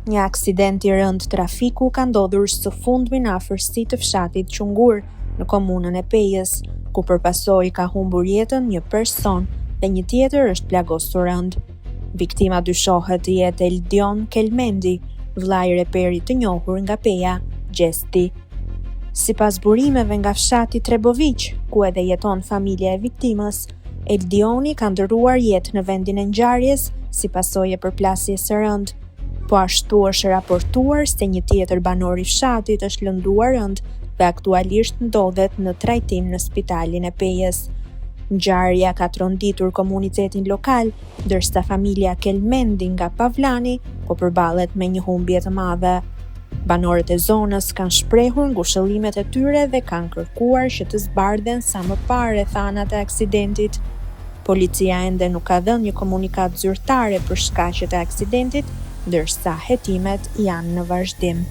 Një aksident I rënd trafiku ka ndodhur së fundmi në afërsi të fshatit Qungur, në komunën e Pejës, ku për pasojë ka humbur jetën një person dhe një tjetër është plagosur rënd. Viktima dyshohet të jetë Eldion Kelmendi, vllai I reperit të njohur nga Peja, Gjesti. Sipas burimeve nga fshati Treboviq, ku edhe jeton familja e viktimës, Eldioni ka ndëruar jetë në vendin e ngjarjes si pasojë e përplasjes së rënd. Po ashtu është raportuar se një tjetër banor I fshatit është lënduar rënd dhe aktualisht ndodhet në trajtim në spitalin e Pejës. Ngjarja ka tronditur komunitetin lokal, ndërsa familja Kelmendi nga Pavllani po përballet me një humbje të madhe. Banorët e zonës kanë shprehur ngushëllimet e tyre dhe kanë kërkuar që të zbardhen sa më parë rreth anët e aksidentit. Policia ende nuk ka dhënë një komunikat zyrtare për shkaqet e aksidentit, ndërsa hetimet janë në vazhdim.